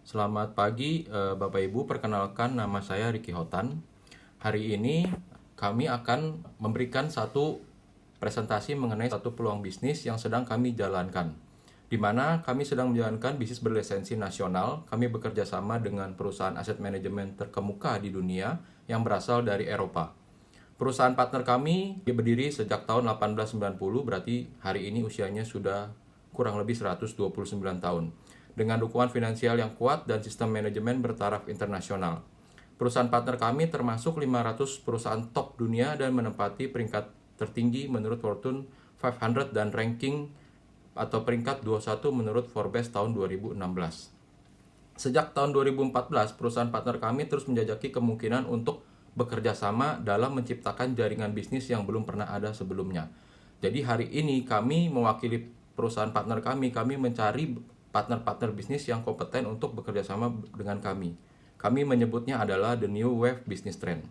Selamat pagi, Bapak Ibu. Perkenalkan, nama saya Ricky Hotan. Hari ini kami akan memberikan satu presentasi mengenai satu peluang bisnis yang sedang kami jalankan. Di mana kami sedang menjalankan bisnis berlisensi nasional. Kami bekerja sama dengan perusahaan aset manajemen terkemuka di dunia yang berasal dari Eropa. Perusahaan partner kami berdiri sejak tahun 1890, berarti hari ini usianya sudah kurang lebih 129 tahun. Dengan dukungan finansial yang kuat dan sistem manajemen bertaraf internasional. Perusahaan partner kami termasuk 500 perusahaan top dunia dan menempati peringkat tertinggi menurut Fortune 500 dan ranking atau peringkat 21 menurut Forbes tahun 2016. Sejak tahun 2014, perusahaan partner kami terus menjajaki kemungkinan untuk bekerja sama dalam menciptakan jaringan bisnis yang belum pernah ada sebelumnya. Jadi hari ini kami mewakili perusahaan partner kami mencari partner-partner bisnis yang kompeten untuk bekerja sama dengan kami. Kami menyebutnya adalah The New Wave Business Trend.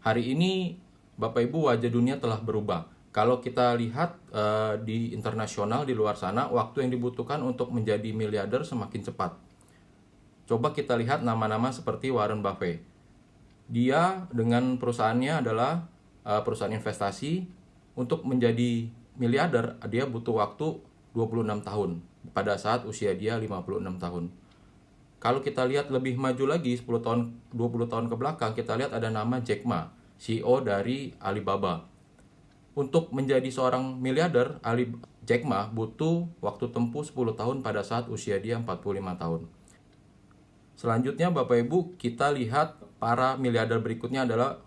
Hari ini Bapak Ibu, wajah dunia telah berubah. Kalau kita lihat di internasional di luar sana, waktu yang dibutuhkan untuk menjadi miliarder semakin cepat. Coba kita lihat nama-nama seperti Warren Buffett. Dia dengan perusahaannya adalah perusahaan investasi. Untuk menjadi miliarder, dia butuh waktu 26 tahun pada saat usia dia 56 tahun. Kalau kita lihat lebih maju lagi 10 tahun, 20 tahun ke belakang, kita lihat ada nama Jack Ma, CEO dari Alibaba. Untuk menjadi seorang miliarder, Jack Ma butuh waktu tempuh 10 tahun pada saat usia dia 45 tahun. Selanjutnya Bapak Ibu, kita lihat para miliarder berikutnya adalah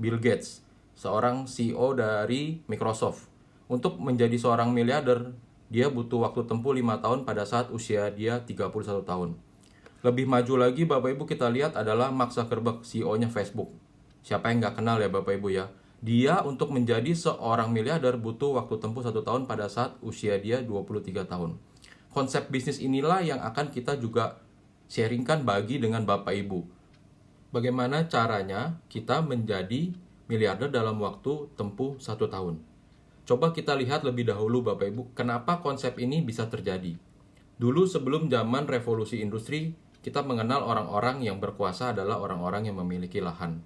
Bill Gates, seorang CEO dari Microsoft. Untuk menjadi seorang miliarder, dia butuh waktu tempuh 5 tahun pada saat usia dia 31 tahun. Lebih maju lagi Bapak Ibu, kita lihat adalah Mark Zuckerberg, CEO-nya Facebook. Siapa yang nggak kenal ya Bapak Ibu ya? Dia untuk menjadi seorang miliarder butuh waktu tempuh 1 tahun pada saat usia dia 23 tahun. Konsep bisnis inilah yang akan kita juga sharingkan bagi dengan Bapak Ibu. Bagaimana caranya kita menjadi miliarder dalam waktu tempuh 1 tahun. Coba kita lihat lebih dahulu Bapak Ibu, kenapa konsep ini bisa terjadi. Dulu sebelum zaman revolusi industri, kita mengenal orang-orang yang berkuasa adalah orang-orang yang memiliki lahan.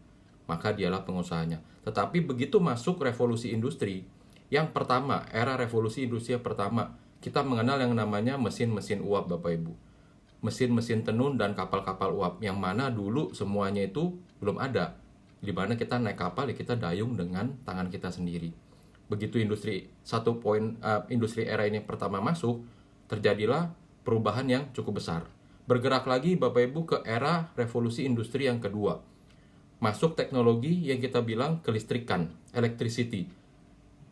Maka dialah pengusahanya. Tetapi begitu masuk revolusi industri, yang pertama, era revolusi industri yang pertama, kita mengenal yang namanya mesin-mesin uap Bapak Ibu. Mesin-mesin tenun dan kapal-kapal uap, yang mana dulu semuanya itu belum ada. Di mana kita naik kapal, ya kita dayung dengan tangan kita sendiri. Begitu industri era ini pertama masuk, terjadilah perubahan yang cukup besar. Bergerak lagi Bapak Ibu ke era revolusi industri yang kedua. Masuk teknologi yang kita bilang kelistrikan, electricity.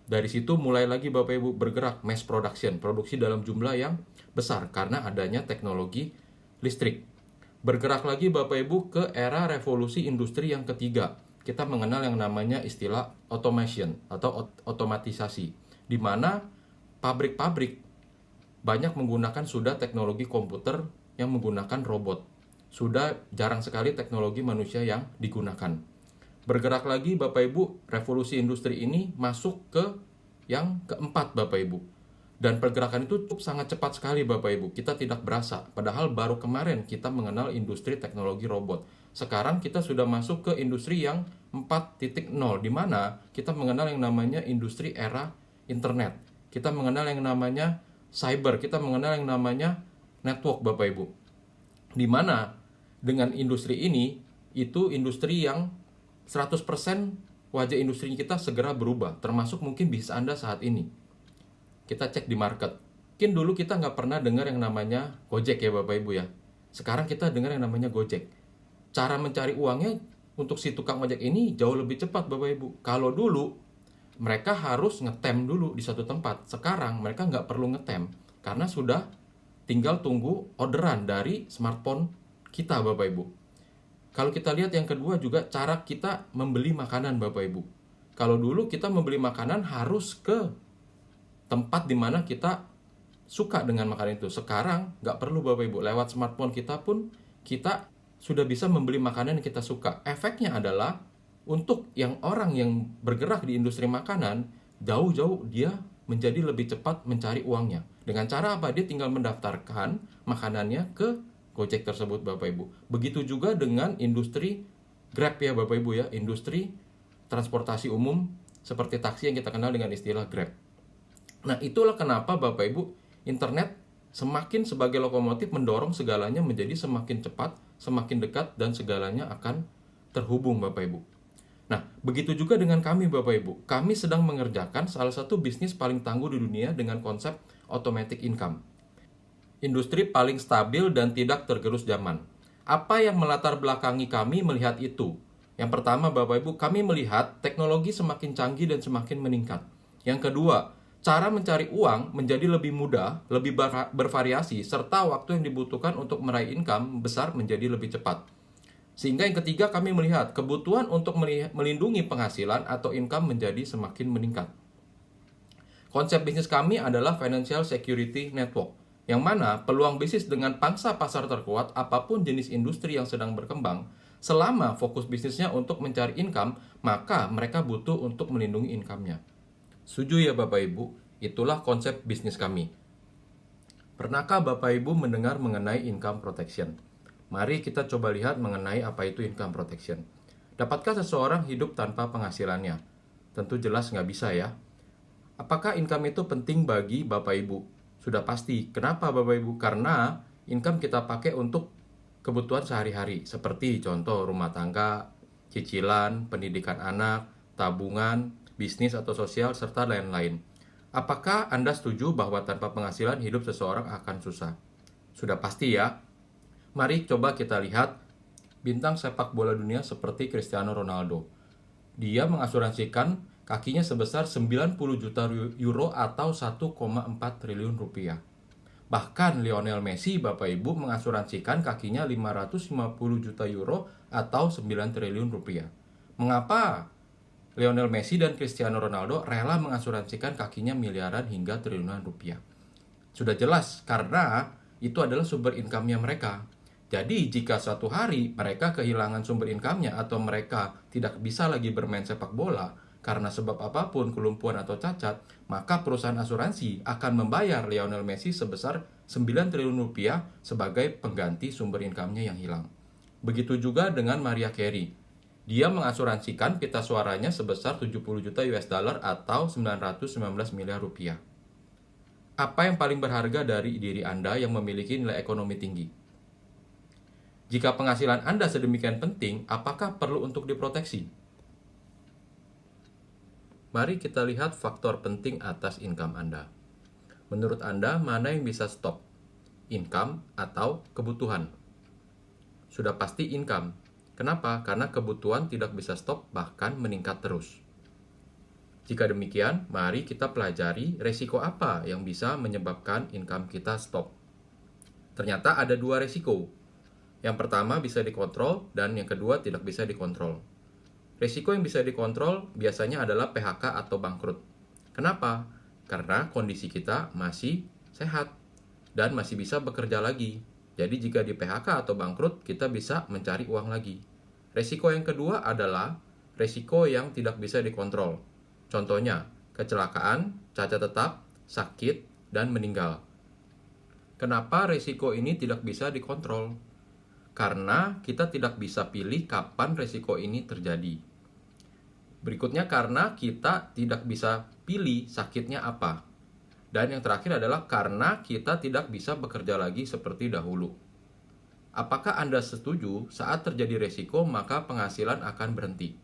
Dari situ mulai lagi Bapak Ibu bergerak mass production, produksi dalam jumlah yang besar karena adanya teknologi listrik. Bergerak lagi Bapak Ibu ke era revolusi industri yang ketiga. Kita mengenal yang namanya istilah automation atau otomatisasi, di mana pabrik-pabrik banyak menggunakan sudah teknologi komputer yang menggunakan robot. Sudah jarang sekali teknologi manusia yang digunakan. Bergerak lagi Bapak Ibu, revolusi industri ini masuk ke yang keempat Bapak Ibu. Dan pergerakan itu cukup sangat cepat sekali Bapak Ibu. Kita tidak berasa, padahal baru kemarin kita mengenal industri teknologi robot. Sekarang kita sudah masuk ke industri yang 4.0, di mana kita mengenal yang namanya industri era internet. Kita mengenal yang namanya cyber, kita mengenal yang namanya network Bapak Ibu. Di mana dengan industri ini, itu industri yang 100% wajah industri kita segera berubah, termasuk mungkin bisnis Anda saat ini. Kita cek di market. Mungkin dulu kita nggak pernah dengar yang namanya Gojek ya Bapak Ibu ya. Sekarang kita dengar yang namanya Gojek. Cara mencari uangnya untuk si tukang ojek ini jauh lebih cepat Bapak Ibu. Kalau dulu mereka harus ngetem dulu di satu tempat. Sekarang mereka nggak perlu ngetem karena sudah tinggal tunggu orderan dari smartphone kita Bapak Ibu. Kalau kita lihat yang kedua juga cara kita membeli makanan Bapak Ibu. Kalau dulu kita membeli makanan harus ke tempat di mana kita suka dengan makanan itu. Sekarang nggak perlu Bapak Ibu, lewat smartphone kita pun kita sudah bisa membeli makanan yang kita suka. Efeknya adalah untuk yang orang yang bergerak di industri makanan, jauh-jauh dia menjadi lebih cepat mencari uangnya. Dengan cara apa? Dia tinggal mendaftarkan makanannya ke Gojek tersebut, Bapak Ibu. Begitu juga dengan industri Grab ya, Bapak Ibu ya, industri transportasi umum seperti taksi yang kita kenal dengan istilah Grab. Nah, itulah kenapa Bapak Ibu, internet semakin sebagai lokomotif mendorong segalanya menjadi semakin cepat, semakin dekat, dan segalanya akan terhubung, Bapak Ibu. Nah, begitu juga dengan kami, Bapak Ibu. Kami sedang mengerjakan salah satu bisnis paling tangguh di dunia dengan konsep automatic income. Industri paling stabil dan tidak tergerus zaman. Apa yang melatar belakangi kami melihat itu? Yang pertama, Bapak Ibu, kami melihat teknologi semakin canggih dan semakin meningkat. Yang kedua, cara mencari uang menjadi lebih mudah, lebih bervariasi, serta waktu yang dibutuhkan untuk meraih income besar menjadi lebih cepat. Sehingga yang ketiga, kami melihat kebutuhan untuk melindungi penghasilan atau income menjadi semakin meningkat. Konsep bisnis kami adalah Financial Security Network, yang mana peluang bisnis dengan pangsa pasar terkuat apapun jenis industri yang sedang berkembang, selama fokus bisnisnya untuk mencari income, maka mereka butuh untuk melindungi income-nya. Setuju ya Bapak Ibu? Itulah konsep bisnis kami. Pernahkah Bapak Ibu mendengar mengenai income protection? Mari kita coba lihat mengenai apa itu income protection. Dapatkah seseorang hidup tanpa penghasilannya? Tentu jelas nggak bisa ya. Apakah income itu penting bagi Bapak Ibu? Sudah pasti. Kenapa Bapak Ibu? Karena income kita pakai untuk kebutuhan sehari-hari. Seperti contoh rumah tangga, cicilan, pendidikan anak, tabungan, bisnis atau sosial, serta lain-lain. Apakah Anda setuju bahwa tanpa penghasilan hidup seseorang akan susah? Sudah pasti ya. Mari coba kita lihat bintang sepak bola dunia seperti Cristiano Ronaldo. Dia mengasuransikan kakinya sebesar 90 juta euro atau 1,4 triliun rupiah. Bahkan Lionel Messi, Bapak Ibu, mengasuransikan kakinya 550 juta euro atau 9 triliun rupiah. Mengapa Lionel Messi dan Cristiano Ronaldo rela mengasuransikan kakinya miliaran hingga triliunan rupiah? Sudah jelas, karena itu adalah sumber income-nya mereka. Jadi, jika suatu hari mereka kehilangan sumber income-nya atau mereka tidak bisa lagi bermain sepak bola karena sebab apapun, kelumpuhan atau cacat, maka perusahaan asuransi akan membayar Lionel Messi sebesar 9 triliun rupiah sebagai pengganti sumber income-nya yang hilang. Begitu juga dengan Mariah Carey. Dia mengasuransikan pita suaranya sebesar 70 juta US dollar atau 919 miliar rupiah. Apa yang paling berharga dari diri Anda yang memiliki nilai ekonomi tinggi? Jika penghasilan Anda sedemikian penting, apakah perlu untuk diproteksi? Mari kita lihat faktor penting atas income Anda. Menurut Anda, mana yang bisa stop? Income atau kebutuhan? Sudah pasti income. Kenapa? Karena kebutuhan tidak bisa stop, bahkan meningkat terus. Jika demikian, mari kita pelajari resiko apa yang bisa menyebabkan income kita stop. Ternyata ada dua resiko. Yang pertama bisa dikontrol dan yang kedua tidak bisa dikontrol. Risiko yang bisa dikontrol biasanya adalah PHK atau bangkrut. Kenapa? Karena kondisi kita masih sehat dan masih bisa bekerja lagi. Jadi jika di PHK atau bangkrut, kita bisa mencari uang lagi. Risiko yang kedua adalah risiko yang tidak bisa dikontrol. Contohnya, kecelakaan, cacat tetap, sakit, dan meninggal. Kenapa risiko ini tidak bisa dikontrol? Karena kita tidak bisa pilih kapan risiko ini terjadi. Berikutnya karena kita tidak bisa pilih sakitnya apa. Dan yang terakhir adalah karena kita tidak bisa bekerja lagi seperti dahulu. Apakah Anda setuju saat terjadi risiko maka penghasilan akan berhenti?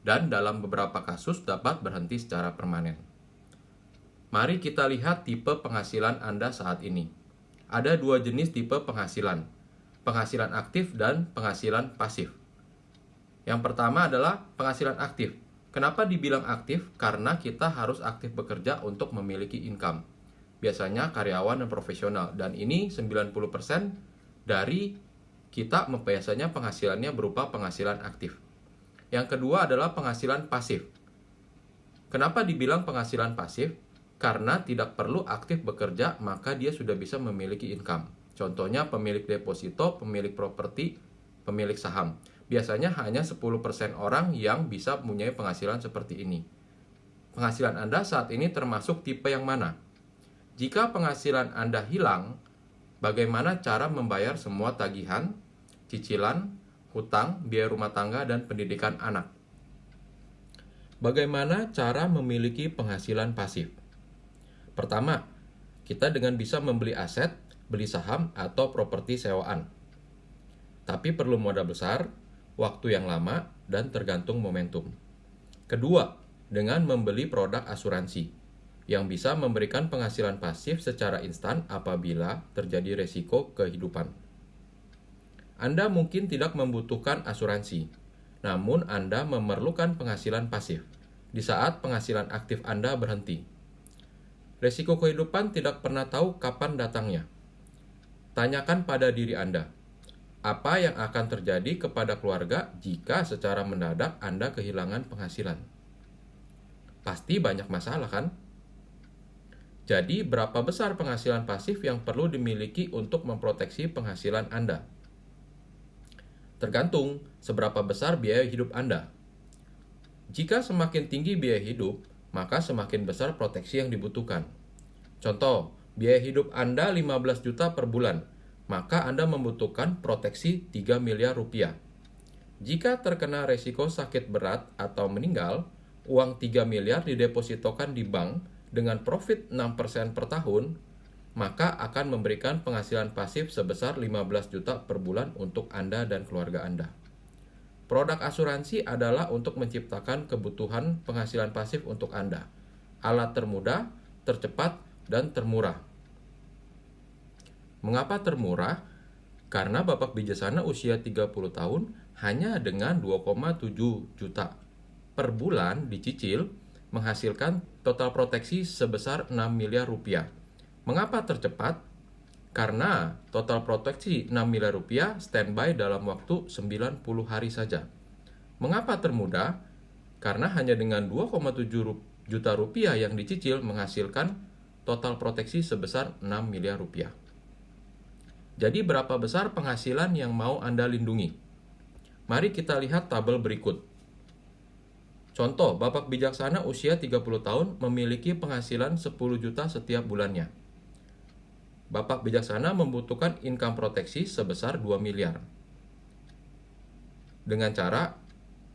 Dan dalam beberapa kasus dapat berhenti secara permanen. Mari kita lihat tipe penghasilan Anda saat ini. Ada dua jenis tipe penghasilan. Penghasilan aktif dan penghasilan pasif. Yang pertama adalah penghasilan aktif. Kenapa dibilang aktif? Karena kita harus aktif bekerja untuk memiliki income. Biasanya karyawan dan profesional. Dan ini 90% dari kita biasanya penghasilannya berupa penghasilan aktif. Yang kedua adalah penghasilan pasif. Kenapa dibilang penghasilan pasif? Karena tidak perlu aktif bekerja, maka dia sudah bisa memiliki income. Contohnya pemilik deposito, pemilik properti, pemilik saham. Biasanya hanya 10% orang yang bisa mempunyai penghasilan seperti ini. Penghasilan Anda saat ini termasuk tipe yang mana? Jika penghasilan Anda hilang, bagaimana cara membayar semua tagihan, cicilan, hutang, biaya rumah tangga, dan pendidikan anak? Bagaimana cara memiliki penghasilan pasif? Pertama, kita dengan bisa membeli aset, beli saham, atau properti sewaan. Tapi perlu modal besar, waktu yang lama, dan tergantung momentum. Kedua, dengan membeli produk asuransi, yang bisa memberikan penghasilan pasif secara instan apabila terjadi resiko kehidupan. Anda mungkin tidak membutuhkan asuransi, namun Anda memerlukan penghasilan pasif di saat penghasilan aktif Anda berhenti. Resiko kehidupan tidak pernah tahu kapan datangnya. Tanyakan pada diri Anda, apa yang akan terjadi kepada keluarga jika secara mendadak Anda kehilangan penghasilan? Pasti banyak masalah, kan? Jadi, berapa besar penghasilan pasif yang perlu dimiliki untuk memproteksi penghasilan Anda? Tergantung seberapa besar biaya hidup Anda. Jika semakin tinggi biaya hidup, maka semakin besar proteksi yang dibutuhkan. Contoh, biaya hidup Anda 15 juta per bulan, maka Anda membutuhkan proteksi 3 miliar rupiah. Jika terkena resiko sakit berat atau meninggal, uang 3 miliar didepositokan di bank dengan profit 6% per tahun, maka akan memberikan penghasilan pasif sebesar 15 juta per bulan untuk Anda dan keluarga Anda. Produk asuransi adalah untuk menciptakan kebutuhan penghasilan pasif untuk Anda. Alat termudah, tercepat, dan termurah. Mengapa termurah? Karena Bapak bijaksana usia 30 tahun hanya dengan 2,7 juta per bulan dicicil menghasilkan total proteksi sebesar 6 miliar rupiah. Mengapa tercepat? Karena total proteksi 6 miliar rupiah standby dalam waktu 90 hari saja. Mengapa termudah? Karena hanya dengan 2,7 juta rupiah yang dicicil menghasilkan total proteksi sebesar 6 miliar rupiah. Jadi berapa besar penghasilan yang mau Anda lindungi? Mari kita lihat tabel berikut. Contoh, Bapak bijaksana usia 30 tahun memiliki penghasilan 10 juta setiap bulannya. Bapak bijaksana membutuhkan income proteksi sebesar 2 miliar. Dengan cara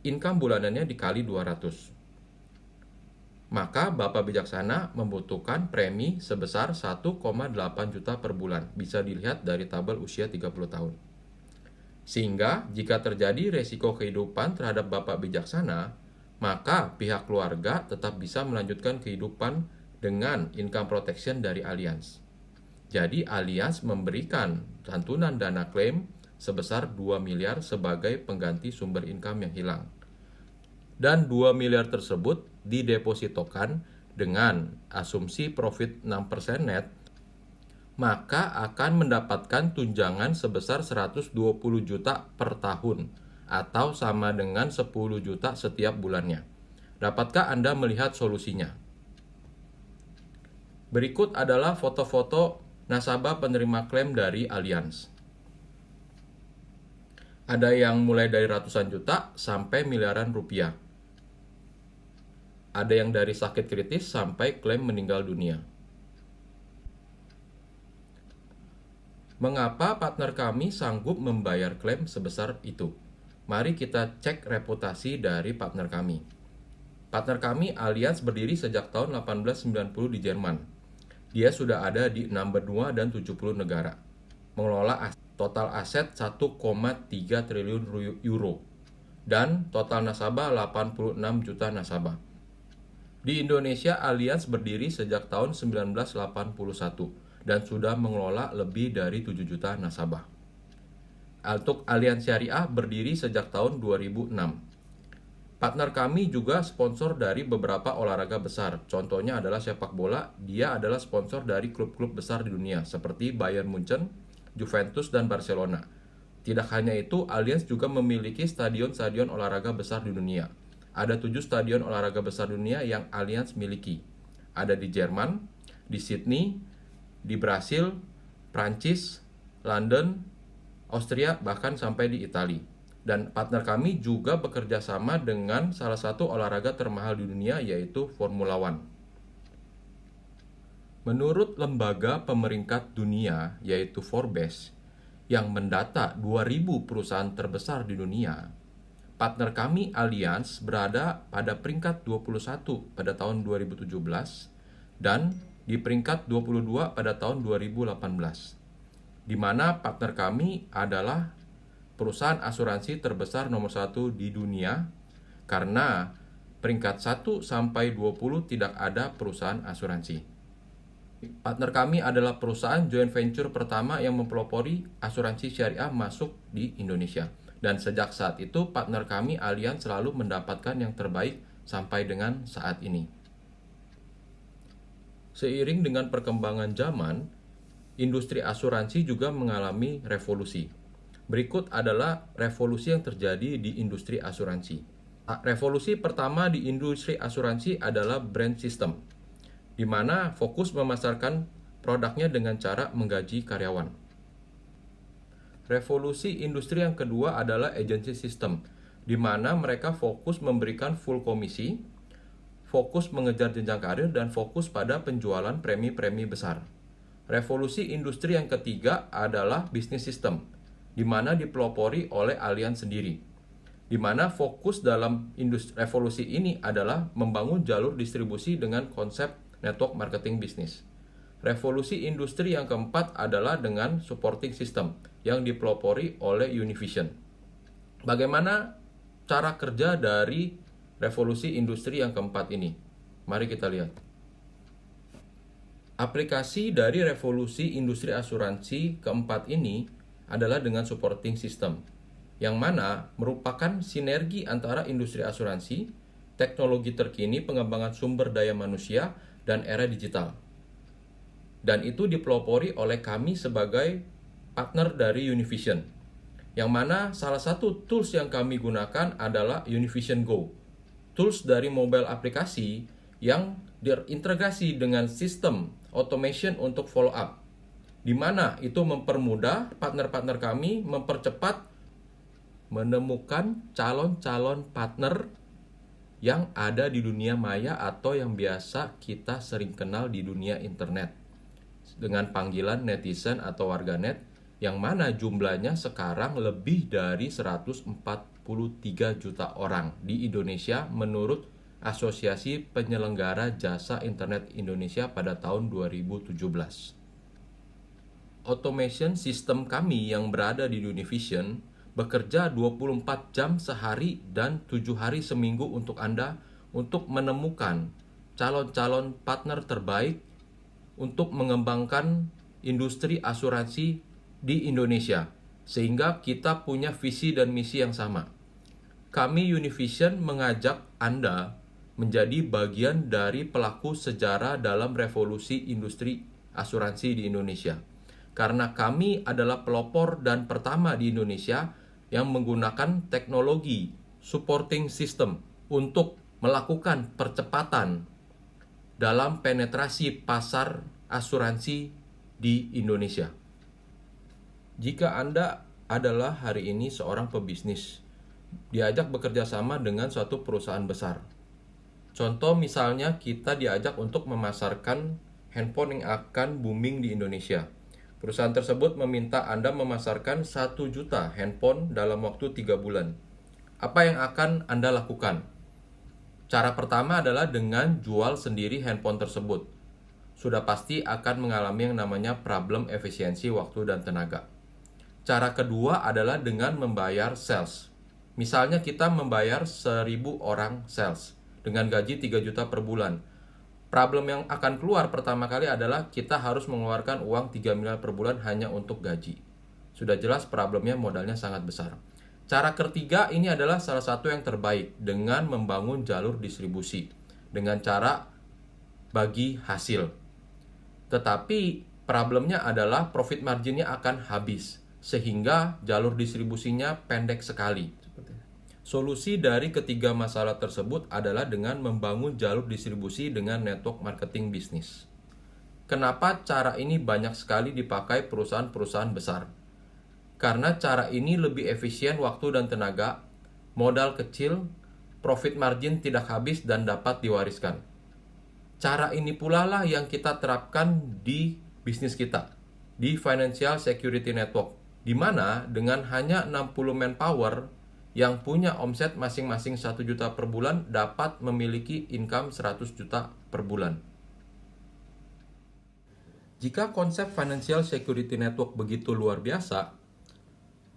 income bulanannya dikali 200. Maka Bapak bijaksana membutuhkan premi sebesar 1,8 juta per bulan. Bisa dilihat dari tabel usia 30 tahun. Sehingga jika terjadi resiko kehidupan terhadap Bapak bijaksana, maka pihak keluarga tetap bisa melanjutkan kehidupan dengan income protection dari Allianz. Jadi Allianz memberikan santunan dana klaim sebesar 2 miliar sebagai pengganti sumber income yang hilang. Dan 2 miliar tersebut didepositokan dengan asumsi profit 6% net, maka akan mendapatkan tunjangan sebesar 120 juta per tahun atau sama dengan 10 juta setiap bulannya. Dapatkah Anda melihat solusinya? Berikut adalah foto-foto nasabah penerima klaim dari Allianz. Ada yang mulai dari ratusan juta sampai miliaran rupiah. Ada yang dari sakit kritis sampai klaim meninggal dunia. Mengapa partner kami sanggup membayar klaim sebesar itu? Mari kita cek reputasi dari partner kami. Partner kami Allianz berdiri sejak tahun 1890 di Jerman. Dia sudah ada di 6 benua dan 70 negara. Mengelola total aset 1,3 triliun euro. Dan total nasabah 86 juta nasabah. Di Indonesia, Allianz berdiri sejak tahun 1981 dan sudah mengelola lebih dari 7 juta nasabah. Untuk Allianz Syariah berdiri sejak tahun 2006. Partner kami juga sponsor dari beberapa olahraga besar. Contohnya adalah sepak bola. Dia adalah sponsor dari klub-klub besar di dunia seperti Bayern Munchen, Juventus, dan Barcelona. Tidak hanya itu, Allianz juga memiliki stadion-stadion olahraga besar di dunia. Ada 7 stadion olahraga besar dunia yang Allianz miliki. Ada di Jerman, di Sydney, di Brasil, Prancis, London, Austria, bahkan sampai di Italia. Dan partner kami juga bekerja sama dengan salah satu olahraga termahal di dunia, yaitu Formula One. Menurut lembaga pemeringkat dunia yaitu Forbes yang mendata 2000 perusahaan terbesar di dunia, partner kami Allianz berada pada peringkat 21 pada tahun 2017 dan di peringkat 22 pada tahun 2018, di mana partner kami adalah perusahaan asuransi terbesar nomor 1 di dunia, karena peringkat 1 sampai 20 tidak ada perusahaan asuransi. Partner kami adalah perusahaan joint venture pertama yang mempelopori asuransi syariah masuk di Indonesia. Dan sejak saat itu, partner kami Allianz selalu mendapatkan yang terbaik sampai dengan saat ini. Seiring dengan perkembangan zaman, industri asuransi juga mengalami revolusi. Berikut adalah revolusi yang terjadi di industri asuransi. Revolusi pertama di industri asuransi adalah brand system, di mana fokus memasarkan produknya dengan cara menggaji karyawan. Revolusi industri yang kedua adalah agency system, di mana mereka fokus memberikan full komisi, fokus mengejar jenjang karir, dan fokus pada penjualan premi-premi besar. Revolusi industri yang ketiga adalah business system, di mana dipelopori oleh Allianz sendiri, di mana fokus dalam revolusi ini adalah membangun jalur distribusi dengan konsep network marketing bisnis. Revolusi industri yang keempat adalah dengan supporting system yang dipelopori oleh Univision. Bagaimana cara kerja dari revolusi industri yang keempat ini? Mari kita lihat. Aplikasi dari revolusi industri asuransi keempat ini adalah dengan supporting system, yang mana merupakan sinergi antara industri asuransi, teknologi terkini, pengembangan sumber daya manusia, dan era digital. Dan itu dipelopori oleh kami sebagai partner dari Univision, yang mana salah satu tools yang kami gunakan adalah Univision Go, tools dari mobile aplikasi yang terintegrasi dengan sistem automation untuk follow up, di mana itu mempermudah partner-partner kami mempercepat menemukan calon-calon partner yang ada di dunia maya atau yang biasa kita sering kenal di dunia internet dengan panggilan netizen atau warganet, yang mana jumlahnya sekarang lebih dari 143 juta orang di Indonesia menurut Asosiasi Penyelenggara Jasa Internet Indonesia pada tahun 2017. Automation system kami yang berada di Univision bekerja 24 jam sehari dan 7 hari seminggu untuk Anda untuk menemukan calon-calon partner terbaik untuk mengembangkan industri asuransi di Indonesia, sehingga kita punya visi dan misi yang sama. Kami Univision mengajak Anda menjadi bagian dari pelaku sejarah dalam revolusi industri asuransi di Indonesia, karena kami adalah pelopor dan pertama di Indonesia yang menggunakan teknologi supporting system untuk melakukan percepatan dalam penetrasi pasar asuransi di Indonesia. Jika Anda adalah hari ini seorang pebisnis, diajak bekerja sama dengan suatu perusahaan besar. Contoh misalnya kita diajak untuk memasarkan handphone yang akan booming di Indonesia. Perusahaan tersebut meminta Anda memasarkan 1 juta handphone dalam waktu 3 bulan. Apa yang akan Anda lakukan? Cara pertama adalah dengan jual sendiri handphone tersebut. Sudah pasti akan mengalami yang namanya problem efisiensi waktu dan tenaga. Cara kedua adalah dengan membayar sales. Misalnya kita membayar 1.000 orang sales dengan gaji 3 juta per bulan. Problem yang akan keluar pertama kali adalah kita harus mengeluarkan uang 3 miliar per bulan hanya untuk gaji. Sudah jelas problemnya, modalnya sangat besar. Cara ketiga ini adalah salah satu yang terbaik dengan membangun jalur distribusi dengan cara bagi hasil. Tetapi problemnya adalah profit marginnya akan habis, sehingga jalur distribusinya pendek sekali. Solusi dari ketiga masalah tersebut adalah dengan membangun jalur distribusi dengan network marketing bisnis. Kenapa cara ini banyak sekali dipakai perusahaan-perusahaan besar? Karena cara ini lebih efisien waktu dan tenaga, modal kecil, profit margin tidak habis dan dapat diwariskan. Cara ini pula lah yang kita terapkan di bisnis kita, di Financial Security Network, di mana dengan hanya 60 manpower yang punya omset masing-masing 1 juta per bulan dapat memiliki income 100 juta per bulan. Jika konsep Financial Security Network begitu luar biasa,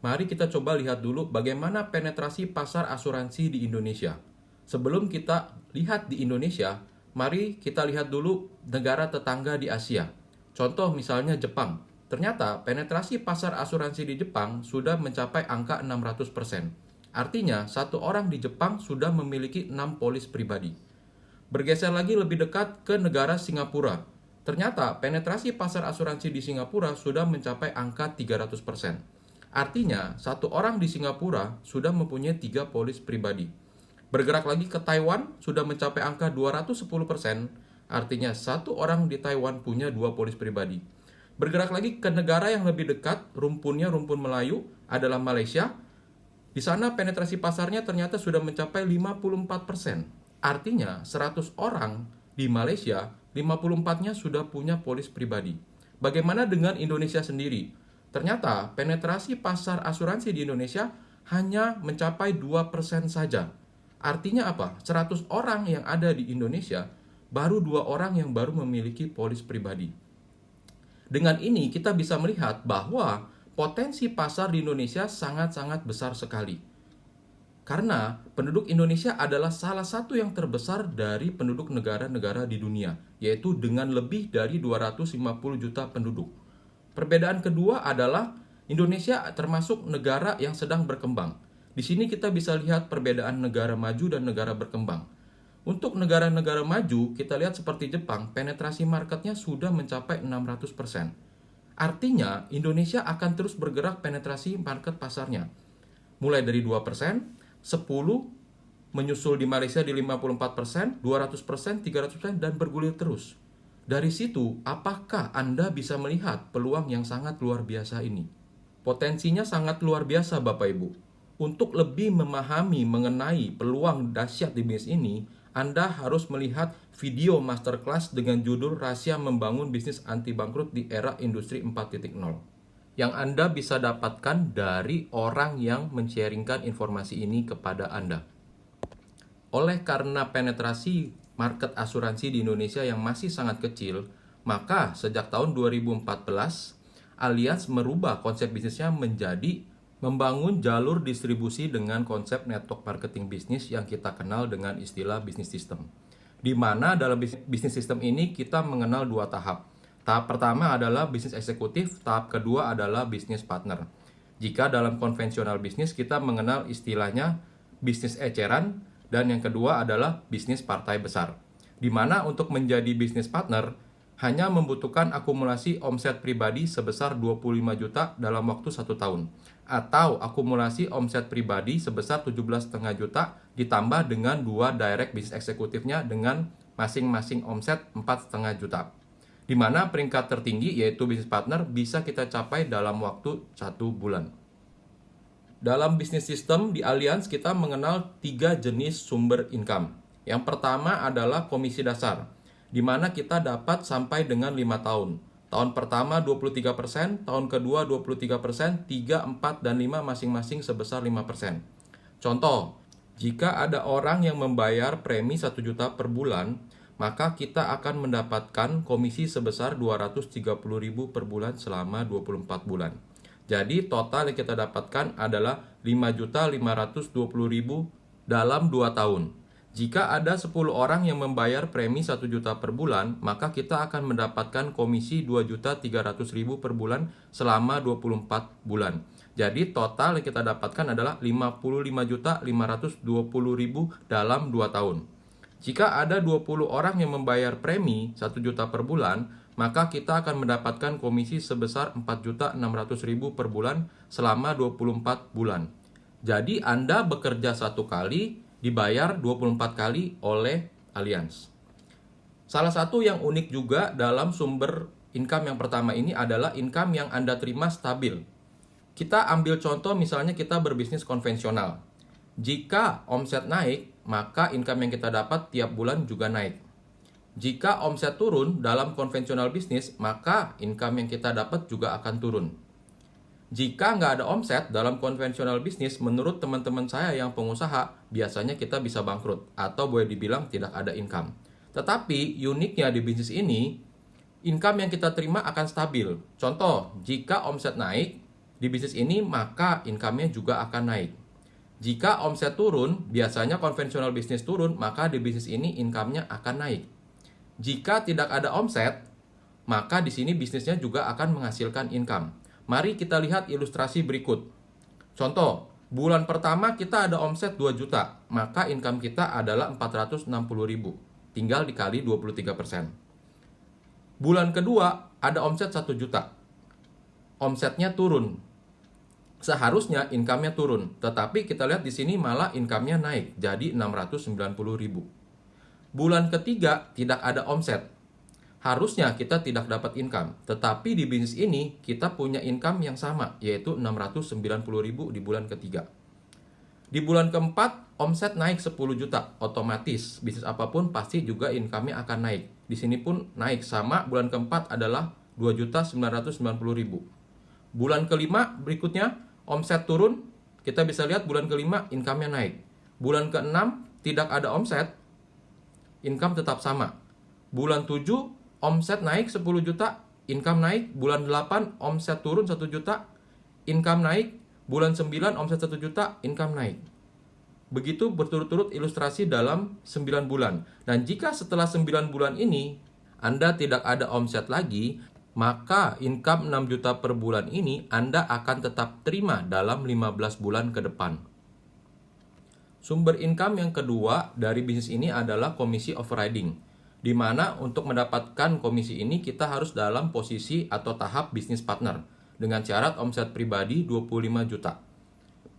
mari kita coba lihat dulu bagaimana penetrasi pasar asuransi di Indonesia. Sebelum kita lihat di Indonesia, mari kita lihat dulu negara tetangga di Asia. Contoh misalnya Jepang. Ternyata penetrasi pasar asuransi di Jepang sudah mencapai angka 600%. Artinya, satu orang di Jepang sudah memiliki 6 polis pribadi. Bergeser lagi lebih dekat ke negara Singapura. Ternyata penetrasi pasar asuransi di Singapura sudah mencapai angka 300%. Artinya, satu orang di Singapura sudah mempunyai 3 polis pribadi. Bergerak lagi ke Taiwan, sudah mencapai angka 210%, artinya satu orang di Taiwan punya 2 polis pribadi. Bergerak lagi ke negara yang lebih dekat, rumpun Melayu, adalah Malaysia. Di sana penetrasi pasarnya ternyata sudah mencapai 54%. Artinya, 100 orang di Malaysia, 54-nya sudah punya polis pribadi. Bagaimana dengan Indonesia sendiri? Ternyata penetrasi pasar asuransi di Indonesia hanya mencapai 2% saja. Artinya apa? 100 orang yang ada di Indonesia, baru 2 orang yang baru memiliki polis pribadi. Dengan ini kita bisa melihat bahwa potensi pasar di Indonesia sangat-sangat besar sekali. Karena penduduk Indonesia adalah salah satu yang terbesar dari penduduk negara-negara di dunia, yaitu dengan lebih dari 250 juta penduduk. Perbedaan kedua adalah Indonesia termasuk negara yang sedang berkembang. Di sini kita bisa lihat perbedaan negara maju dan negara berkembang. Untuk negara-negara maju, kita lihat seperti Jepang, penetrasi marketnya sudah mencapai 600%. Artinya, Indonesia akan terus bergerak penetrasi market pasarnya. Mulai dari 2%, 10, menyusul di Malaysia di 54%, 200%, 300%, dan bergulir terus. Dari situ, apakah Anda bisa melihat peluang yang sangat luar biasa ini? Potensinya sangat luar biasa, Bapak Ibu. Untuk lebih memahami mengenai peluang dahsyat di bisnis ini, Anda harus melihat video masterclass dengan judul Rahasia Membangun Bisnis Anti Bangkrut di Era Industri 4.0 yang Anda bisa dapatkan dari orang yang men-sharingkan informasi ini kepada Anda. Oleh karena penetrasi market asuransi di Indonesia yang masih sangat kecil, maka sejak tahun 2014, Allianz merubah konsep bisnisnya menjadi membangun jalur distribusi dengan konsep network marketing bisnis yang kita kenal dengan istilah bisnis system. Di mana dalam bisnis system ini kita mengenal 2 tahap. Tahap pertama adalah bisnis eksekutif, tahap kedua adalah bisnis partner. Jika dalam konvensional bisnis kita mengenal istilahnya bisnis eceran, dan yang kedua adalah bisnis partai besar. Di mana untuk menjadi bisnis partner hanya membutuhkan akumulasi omset pribadi sebesar 25 juta dalam waktu 1 tahun. Atau akumulasi omset pribadi sebesar 17,5 juta ditambah dengan 2 direct bisnis eksekutifnya dengan masing-masing omset 4,5 juta. Di mana peringkat tertinggi yaitu bisnis partner bisa kita capai dalam waktu 1 bulan. Dalam bisnis sistem di Allianz kita mengenal 3 jenis sumber income. Yang pertama adalah komisi dasar, di mana kita dapat sampai dengan 5 tahun. Tahun pertama 23%, tahun kedua 23%, 3, 4, dan 5 masing-masing sebesar 5%. Contoh, jika ada orang yang membayar premi 1 juta per bulan, maka kita akan mendapatkan komisi sebesar 230.000 per bulan selama 24 bulan. Jadi total yang kita dapatkan adalah 5.520.000 dalam 2 tahun. Jika ada 10 orang yang membayar premi 1 juta per bulan, maka kita akan mendapatkan komisi 2.300.000 per bulan selama 24 bulan. Jadi total yang kita dapatkan adalah 55.520.000 dalam 2 tahun. Jika ada 20 orang yang membayar premi 1 juta per bulan, maka kita akan mendapatkan komisi sebesar 4.600.000 per bulan selama 24 bulan. Jadi Anda bekerja 1 kali, dibayar 24 kali oleh Allianz. Salah satu yang unik juga dalam sumber income yang pertama ini adalah income yang Anda terima stabil. Kita ambil contoh misalnya kita berbisnis konvensional. Jika omset naik, maka income yang kita dapat tiap bulan juga naik. Jika omset turun dalam konvensional bisnis, maka income yang kita dapat juga akan turun. Jika nggak ada omset dalam konvensional bisnis, menurut teman-teman saya yang pengusaha, biasanya kita bisa bangkrut atau boleh dibilang tidak ada income. Tetapi uniknya di bisnis ini, income yang kita terima akan stabil. Contoh, jika omset naik di bisnis ini, maka income-nya juga akan naik. Jika omset turun, biasanya konvensional bisnis turun, maka di bisnis ini income-nya akan naik. Jika tidak ada omset, maka di sini bisnisnya juga akan menghasilkan income. Mari kita lihat ilustrasi berikut. Contoh, bulan pertama kita ada omset 2 juta, maka income kita adalah 460.000. Tinggal dikali 23%. Bulan kedua ada omset 1 juta. Omsetnya turun. Seharusnya income-nya turun, tetapi kita lihat di sini malah income-nya naik jadi 690.000. Bulan ketiga tidak ada omset. Harusnya kita tidak dapat income, tetapi di bisnis ini kita punya income yang sama, yaitu 690.000 di bulan ketiga. Di bulan keempat, omset naik 10 juta, otomatis bisnis apapun pasti juga income-nya akan naik. Di sini pun naik sama, bulan keempat adalah 2.990.000. Bulan kelima berikutnya, omset turun, kita bisa lihat bulan kelima income-nya naik. Bulan keenam tidak ada omset, income tetap sama. Bulan 7 omset naik 10 juta, income naik. Bulan 8 omset turun 1 juta, income naik. Bulan 9 omset 1 juta, income naik. Begitu berturut-turut ilustrasi dalam 9 bulan. Dan jika setelah 9 bulan ini Anda tidak ada omset lagi, maka income 6 juta per bulan ini Anda akan tetap terima dalam 15 bulan ke depan. Sumber income yang kedua dari bisnis ini adalah komisi overriding, di mana untuk mendapatkan komisi ini kita harus dalam posisi atau tahap bisnis partner dengan syarat omset pribadi 25 juta.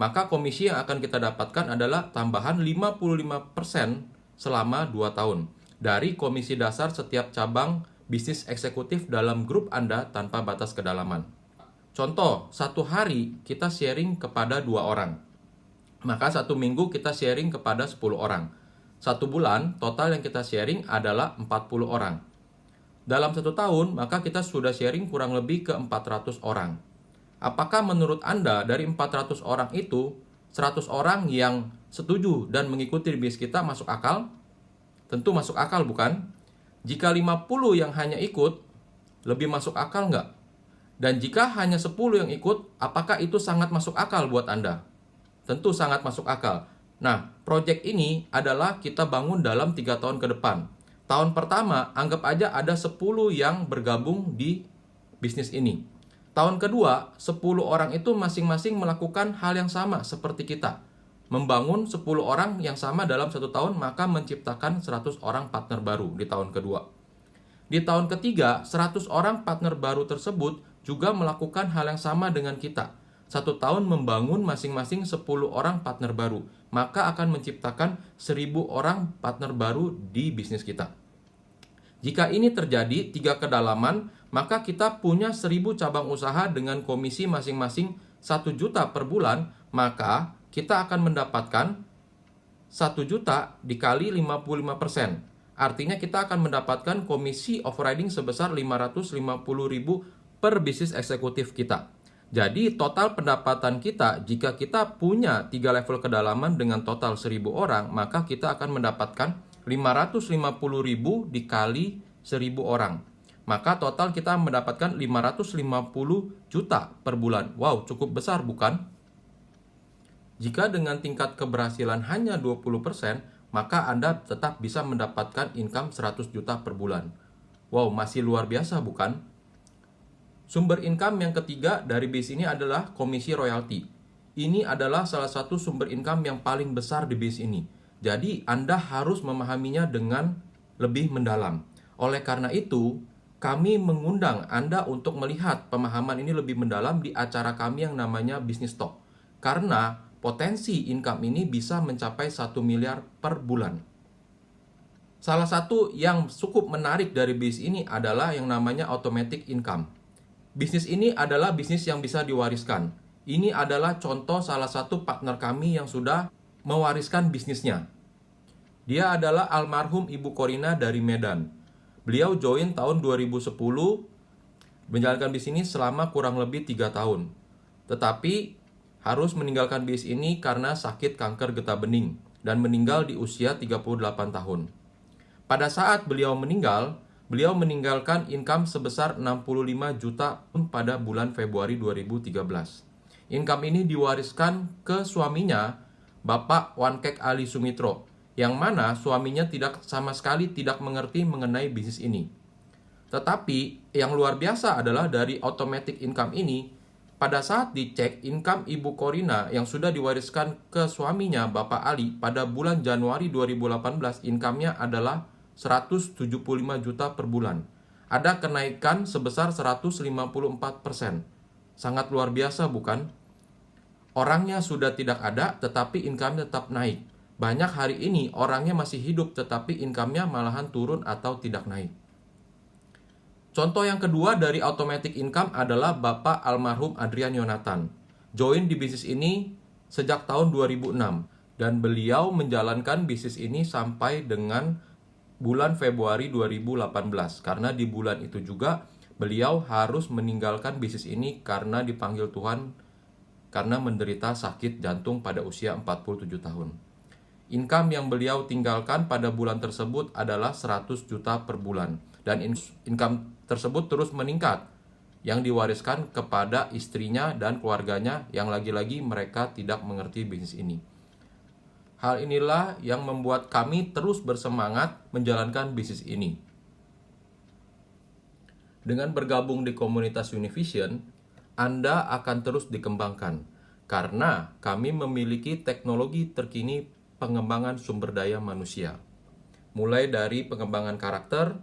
Maka komisi yang akan kita dapatkan adalah tambahan 55% selama 2 tahun dari komisi dasar setiap cabang bisnis eksekutif dalam grup Anda tanpa batas kedalaman. Contoh, satu hari kita sharing kepada 2 orang. Maka satu minggu kita sharing kepada 10 orang. Satu bulan, total yang kita sharing adalah 40 orang. Dalam 1 tahun, maka kita sudah sharing kurang lebih ke 400 orang. Apakah menurut Anda dari 400 orang itu, 100 orang yang setuju dan mengikuti bisnis kita masuk akal? Tentu masuk akal, bukan? Jika 50 yang hanya ikut, lebih masuk akal nggak? Dan jika hanya 10 yang ikut, apakah itu sangat masuk akal buat Anda? Tentu sangat masuk akal. Nah, proyek ini adalah kita bangun dalam 3 tahun ke depan. Tahun pertama, anggap aja ada 10 yang bergabung di bisnis ini. Tahun kedua, 10 orang itu masing-masing melakukan hal yang sama seperti kita. Membangun 10 orang yang sama dalam 1 tahun, maka menciptakan 100 orang partner baru di tahun kedua. Di tahun ketiga, 100 orang partner baru tersebut juga melakukan hal yang sama dengan kita. 1 tahun membangun masing-masing 10 orang partner baru, maka akan menciptakan 1000 orang partner baru di bisnis kita. Jika ini terjadi 3 kedalaman, maka kita punya 1000 cabang usaha dengan komisi masing-masing 1 juta per bulan, maka kita akan mendapatkan 1 juta dikali 55%. Artinya kita akan mendapatkan komisi overriding sebesar 550.000 per bisnis eksekutif kita. Jadi total pendapatan kita jika kita punya 3 level kedalaman dengan total 1000 orang, maka kita akan mendapatkan 550.000 dikali 1000 orang. Maka total kita mendapatkan 550 juta per bulan. Wow, cukup besar bukan? Jika dengan tingkat keberhasilan hanya 20%, maka Anda tetap bisa mendapatkan income 100 juta per bulan. Wow, masih luar biasa bukan? Sumber income yang ketiga dari bisnis ini adalah komisi royalti. Ini adalah salah satu sumber income yang paling besar di bisnis ini. Jadi Anda harus memahaminya dengan lebih mendalam. Oleh karena itu, kami mengundang Anda untuk melihat pemahaman ini lebih mendalam di acara kami yang namanya Business Talk. Karena potensi income ini bisa mencapai 1 miliar per bulan. Salah satu yang cukup menarik dari bisnis ini adalah yang namanya automatic income. Bisnis ini adalah bisnis yang bisa diwariskan. Ini adalah contoh salah satu partner kami yang sudah mewariskan bisnisnya. Dia adalah almarhum Ibu Korina dari Medan. Beliau join tahun 2010, menjalankan bisnis ini selama kurang lebih 3 tahun. Tetapi harus meninggalkan bisnis ini karena sakit kanker getah bening dan meninggal di usia 38 tahun. Pada saat beliau meninggal, beliau meninggalkan income sebesar 65 juta pada bulan Februari 2013. Income ini diwariskan ke suaminya, Bapak Wankek Ali Sumitro, yang mana suaminya sama sekali tidak mengerti mengenai bisnis ini. Tetapi yang luar biasa adalah dari automatic income ini, pada saat dicek income Ibu Korina yang sudah diwariskan ke suaminya Bapak Ali pada bulan Januari 2018, income-nya adalah 175 juta per bulan. Ada kenaikan sebesar 154%. Sangat luar biasa bukan? Orangnya sudah tidak ada tetapi income-nya tetap naik. Banyak hari ini orangnya masih hidup tetapi income-nya malahan turun atau tidak naik. Contoh yang kedua dari automatic income adalah Bapak almarhum Adrian Yonatan. Join di bisnis ini sejak tahun 2006 dan beliau menjalankan bisnis ini sampai dengan bulan Februari 2018. Karena di bulan itu juga beliau harus meninggalkan bisnis ini karena dipanggil Tuhan karena menderita sakit jantung pada usia 47 tahun. Income yang beliau tinggalkan pada bulan tersebut adalah 100 juta per bulan. Dan income tersebut terus meningkat yang diwariskan kepada istrinya dan keluarganya yang lagi-lagi mereka tidak mengerti bisnis ini. Hal inilah yang membuat kami terus bersemangat menjalankan bisnis ini. Dengan bergabung di komunitas Univision, Anda akan terus dikembangkan karena kami memiliki teknologi terkini pengembangan sumber daya manusia. Mulai dari pengembangan karakter,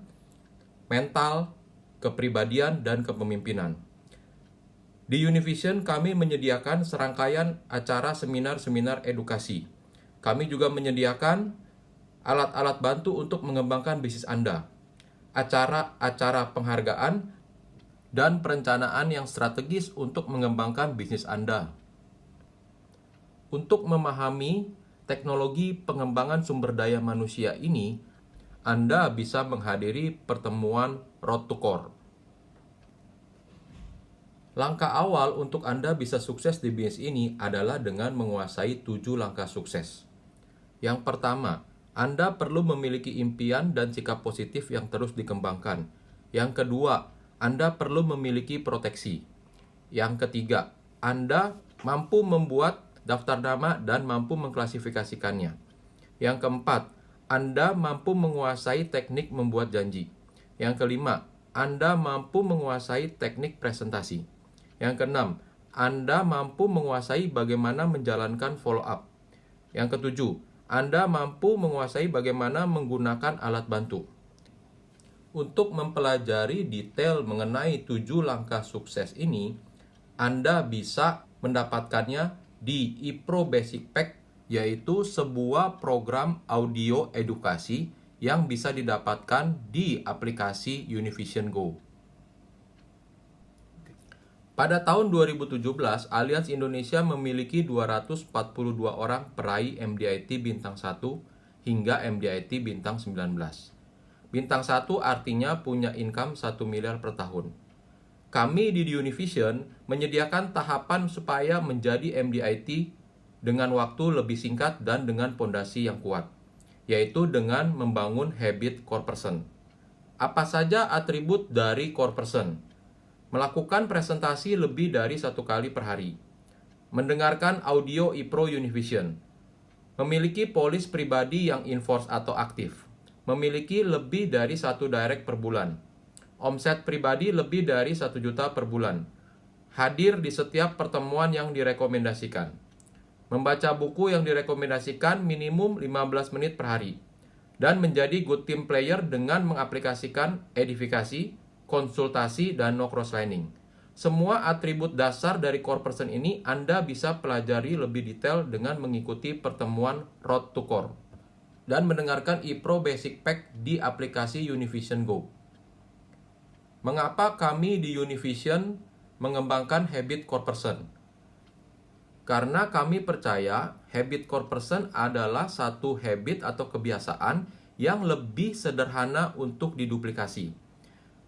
mental, kepribadian, dan kepemimpinan. Di Univision kami menyediakan serangkaian acara seminar-seminar edukasi. Kami juga menyediakan alat-alat bantu untuk mengembangkan bisnis Anda, acara-acara penghargaan, dan perencanaan yang strategis untuk mengembangkan bisnis Anda. Untuk memahami teknologi pengembangan sumber daya manusia ini, Anda bisa menghadiri pertemuan Road to Core. Langkah awal untuk Anda bisa sukses di bisnis ini adalah dengan menguasai 7 langkah sukses. Yang pertama, Anda perlu memiliki impian dan sikap positif yang terus dikembangkan. Yang kedua, Anda perlu memiliki proteksi. Yang ketiga, Anda mampu membuat daftar nama dan mampu mengklasifikasikannya. Yang keempat, Anda mampu menguasai teknik membuat janji. Yang kelima, Anda mampu menguasai teknik presentasi. Yang keenam, Anda mampu menguasai bagaimana menjalankan follow up. Yang ketujuh, Anda mampu menguasai bagaimana menggunakan alat bantu. Untuk mempelajari detail mengenai 7 langkah sukses ini, Anda bisa mendapatkannya di ePro Basic Pack, yaitu sebuah program audio edukasi yang bisa didapatkan di aplikasi Univision Go. Pada tahun 2017, Allianz Indonesia memiliki 242 orang peraih MDIT Bintang 1 hingga MDIT Bintang 19. Bintang 1 artinya punya income 1 miliar per tahun. Kami di Univision menyediakan tahapan supaya menjadi MDIT dengan waktu lebih singkat dan dengan pondasi yang kuat, yaitu dengan membangun habit core person. Apa saja atribut dari core person? Melakukan presentasi lebih dari 1 kali per hari, mendengarkan audio ePro Univision, memiliki polis pribadi yang enforce atau aktif, memiliki lebih dari 1 direct per bulan, omset pribadi lebih dari 1 juta per bulan, hadir di setiap pertemuan yang direkomendasikan, membaca buku yang direkomendasikan minimum 15 menit per hari, dan menjadi good team player dengan mengaplikasikan edifikasi, konsultasi, dan no crosslining. Semua atribut dasar dari core person ini Anda bisa pelajari lebih detail dengan mengikuti pertemuan Road to Core dan mendengarkan ePro Basic Pack di aplikasi Univision Go. Mengapa kami di Univision mengembangkan habit core person? Karena kami percaya habit core person adalah satu habit atau kebiasaan yang lebih sederhana untuk diduplikasi.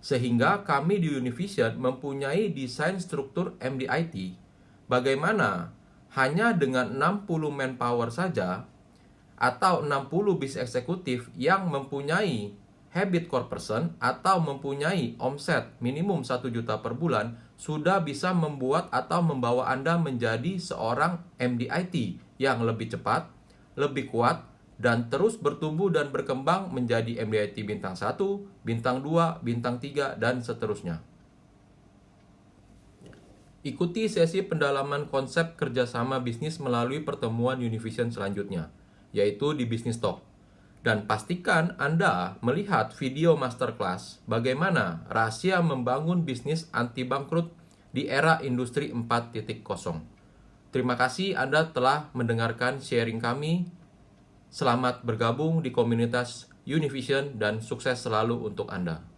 Sehingga kami di Univision mempunyai desain struktur MDIT bagaimana hanya dengan 60 manpower saja atau 60 bis eksekutif yang mempunyai habit core person atau mempunyai omset minimum 1 juta per bulan sudah bisa membuat atau membawa Anda menjadi seorang MDIT yang lebih cepat, lebih kuat, dan terus bertumbuh dan berkembang menjadi MDIT bintang 1, bintang 2, bintang 3, dan seterusnya. Ikuti sesi pendalaman konsep kerjasama bisnis melalui pertemuan Univision selanjutnya, yaitu di Business Talk. Dan pastikan Anda melihat video masterclass bagaimana rahasia membangun bisnis anti bangkrut di era industri 4.0. Terima kasih Anda telah mendengarkan sharing kami. Selamat bergabung di komunitas Univision dan sukses selalu untuk Anda.